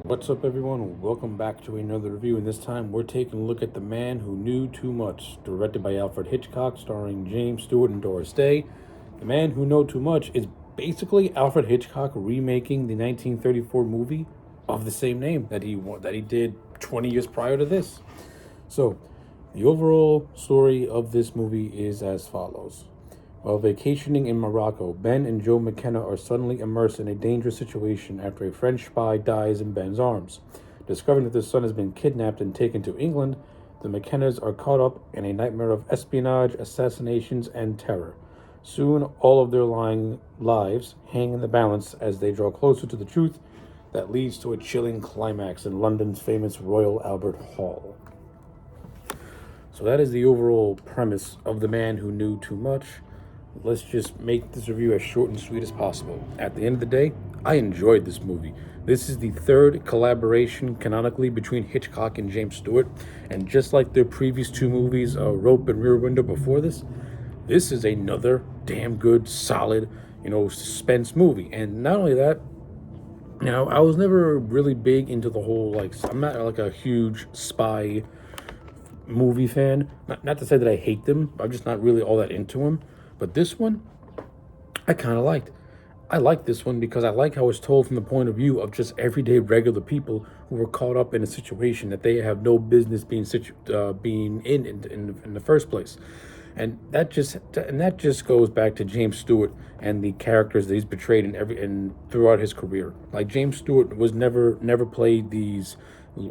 What's up, everyone? Welcome back to another review, and this time we're taking a look at The Man Who Knew Too Much, directed by Alfred Hitchcock, starring James Stewart and Doris Day. The Man Who Knew Too Much is basically Alfred Hitchcock remaking the 1934 movie of the same name that he did 20 years prior to this. So, the overall story of this movie is as follows. While vacationing in Morocco, Ben and Joe McKenna are suddenly immersed in a dangerous situation after a French spy dies in Ben's arms. Discovering that their son has been kidnapped and taken to England, the McKennas are caught up in a nightmare of espionage, assassinations, and terror. Soon, all of their lives hang in the balance as they draw closer to the truth that leads to a chilling climax in London's famous Royal Albert Hall. So that is the overall premise of The Man Who Knew Too Much. Let's just make this review as short and sweet as possible. At the end of the day, I enjoyed this movie. This is the third collaboration canonically between Hitchcock and James Stewart, and just like their previous two movies, Rope and Rear Window before this is another damn good, solid, suspense movie. And not only that, I was never really big into the whole, I'm not like a huge spy movie fan. Not to say that I hate them, I'm just not really all that into them. But this one, I kind of liked. I like this one because I like how it's told from the point of view of just everyday regular people who were caught up in a situation that they have no business being in the first place. And that just goes back to James Stewart and the characters that he's portrayed in throughout his career. Like, James Stewart was never played these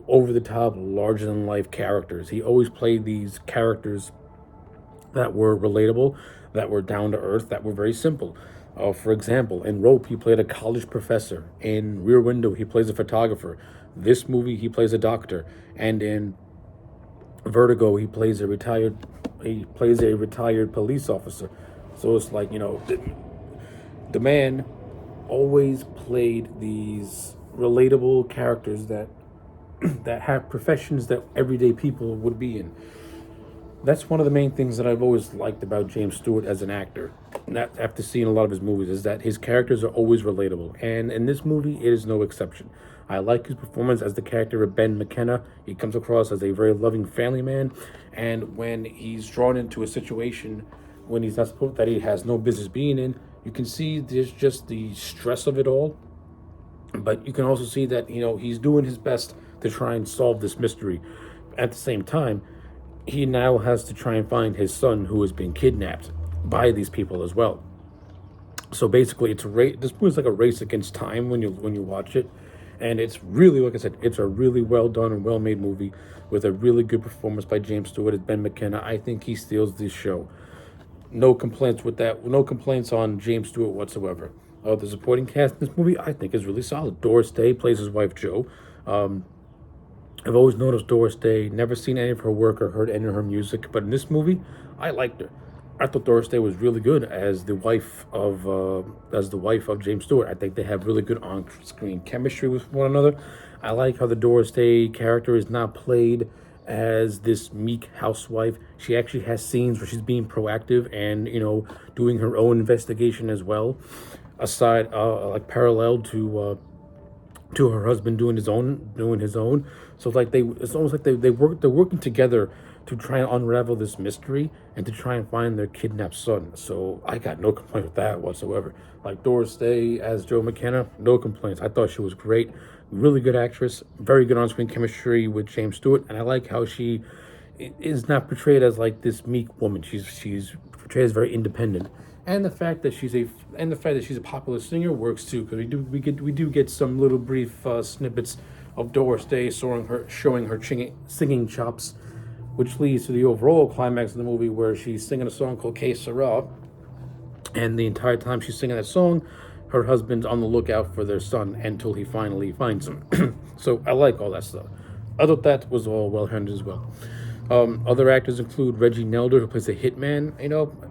over the top, larger than life characters. He always played these characters that were relatable, that were down to earth, that were very simple. For example, in Rope, he played a college professor. In Rear Window, he plays a photographer. This movie, he plays a doctor. And in Vertigo, he plays a retired police officer. So it's like, the man always played these relatable characters that that have professions that everyday people would be in. That's one of the main things that I've always liked about James Stewart as an actor. After seeing a lot of his movies, is that his characters are always relatable, and in this movie, it is no exception. I like his performance as the character of Ben McKenna. He comes across as a very loving family man, and when he's drawn into a situation when he's not supposed, that he has no business being in, you can see there's just the stress of it all. But you can also see that he's doing his best to try and solve this mystery. At the same time, he now has to try and find his son who has been kidnapped by these people as well. So basically, it's a race. This movie is like a race against time when you watch it, and it's really, like I said, it's a really well done and well made movie with a really good performance by James Stewart as Ben McKenna. I think he steals this show. No complaints with that. No complaints on James Stewart whatsoever. The supporting cast in this movie, I think, is really solid. Doris Day plays his wife Jo. I've always noticed Doris Day, never seen any of her work or heard any of her music, but in this movie, I liked her. I thought Doris Day was really good as the wife of James Stewart. I think they have really good on-screen chemistry with one another. I like how the Doris Day character is not played as this meek housewife. She actually has scenes where she's being proactive and doing her own investigation as well, aside like parallel to her husband doing his own. So it's almost like they're working together to try and unravel this mystery and to try and find their kidnapped son. So I got no complaint with that whatsoever. Like, Doris Day as Joe McKenna, no complaints. I thought she was great, really good actress, very good on-screen chemistry with James Stewart, and I like how she is not portrayed as like this meek woman. She's portrayed as very independent. And the fact that she's a popular singer works too, because we do get some little brief snippets of Doris Day showing her singing chops, which leads to the overall climax of the movie where she's singing a song called Que Sera, and the entire time she's singing that song, her husband's on the lookout for their son until he finally finds him. So I like all that stuff. I thought that was all well handled as well. Other actors include Reggie Nelder, who plays a hitman.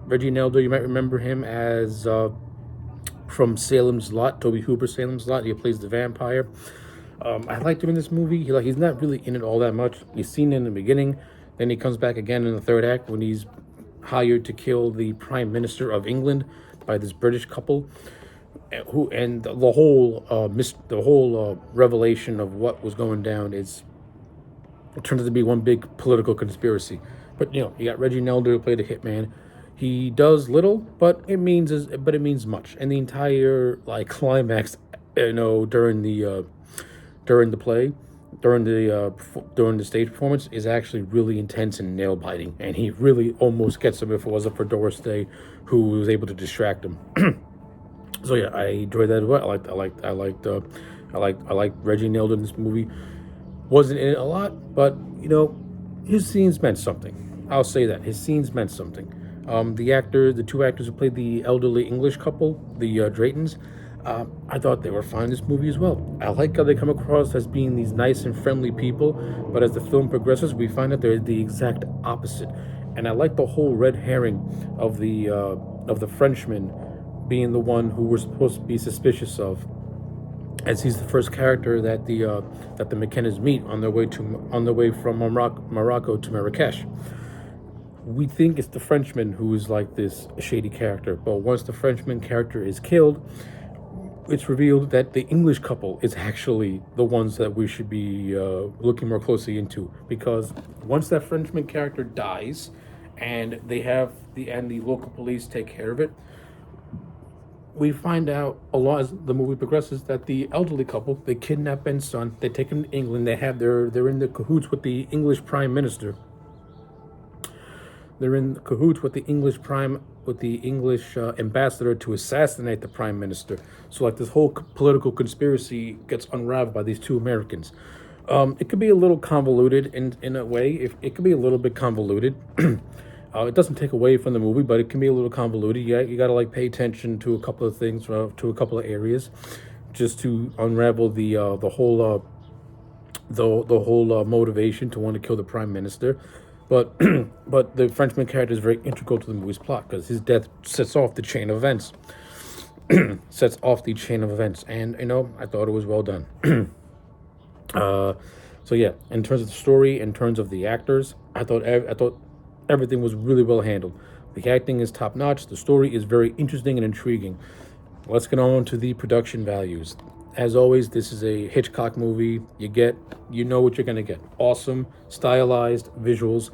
Reggie Nelder, you might remember him as from Salem's Lot, Toby Hooper's Salem's Lot. He plays the vampire. I liked him in this movie. He's not really in it all that much. He's seen it in the beginning, then he comes back again in the third act when he's hired to kill the Prime Minister of England by this British couple. and the whole revelation of what was going down is it turns out to be one big political conspiracy. But you got Reggie Nelder who played the hitman. He does little, but it means much. And the entire like climax, during the play, during the stage performance is actually really intense and nail biting. And he really almost gets him if it wasn't for Doris Day, who was able to distract him. So yeah, I enjoyed that as well. I liked Reggie Nelder in this movie. Wasn't in it a lot, but his scenes meant something. I'll say that his scenes meant something. The two actors who played the elderly English couple, the Draytons, I thought they were fine in this movie as well. I like how they come across as being these nice and friendly people, but as the film progresses, we find that they're the exact opposite. And I like the whole red herring of the Frenchman being the one who we're supposed to be suspicious of, as he's the first character that the McKennas meet on their way from Morocco to Marrakesh. We think it's the Frenchman who is like this shady character, but once the Frenchman character is killed, it's revealed that the English couple is actually the ones that we should be looking more closely into, because once that Frenchman character dies, and the local police take care of it, we find out a lot as the movie progresses that the elderly couple, they kidnap Ben's son, they take him to England, they're in the cahoots with the English Prime Minister. They're in cahoots with the English ambassador to assassinate the Prime Minister. So like this whole political conspiracy gets unraveled by these two Americans. It could be a little convoluted in a way. If it could be a little bit convoluted. It doesn't take away from the movie, but it can be a little convoluted. You got to like pay attention to a couple of things, to a couple of areas, just to unravel the whole motivation to want to kill the Prime Minister. But but the Frenchman character is very integral to the movie's plot, because his death sets off the chain of events. And I thought it was well done. So yeah, in terms of the story, in terms of the actors, I thought everything was really well handled. The acting is top notch. The story is very interesting and intriguing. Let's get on to the production values. As always, this is a Hitchcock movie. You know what you're gonna get. Awesome, stylized visuals,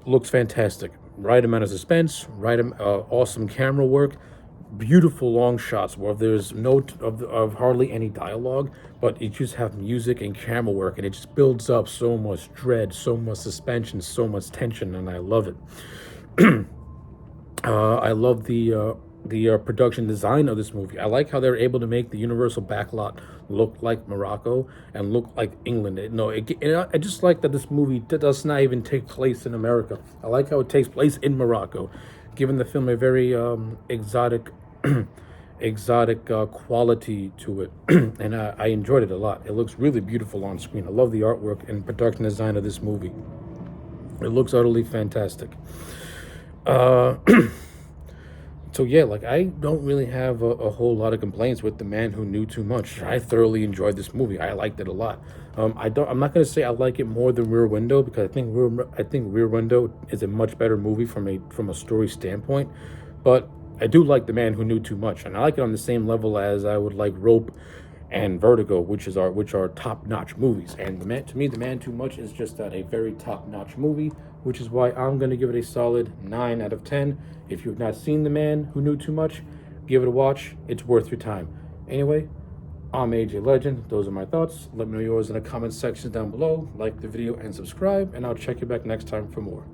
looks fantastic. Right amount of suspense, awesome camera work, beautiful long shots where there's of hardly any dialogue, but you just have music and camera work, and it just builds up so much dread, so much suspension, so much tension, and I love it. I love the production design of this movie. I like how they're able to make the Universal backlot look like Morocco and look like England. I just like that this movie does not even take place in America. I like how it takes place in Morocco, giving the film a very exotic quality to it. And I enjoyed it a lot. It looks really beautiful on screen. I love the artwork and production design of this movie. It looks utterly fantastic. So yeah, like I don't really have a whole lot of complaints with The Man Who Knew Too Much. I thoroughly enjoyed this movie. I liked it a lot. I'm not gonna say I like it more than Rear Window, because I think Rear Window is a much better movie from a story standpoint. But I do like The Man Who Knew Too Much, and I like it on the same level as I would like Rope and Vertigo, which are top-notch movies. And to me, The Man Too Much is just a very top-notch movie, which is why I'm going to give it a solid 9 out of 10. If you've not seen The Man Who Knew Too Much, give it a watch. It's worth your time. Anyway, I'm AJ Legend. Those are my thoughts. Let me know yours in the comment section down below. Like the video and subscribe, and I'll check you back next time for more.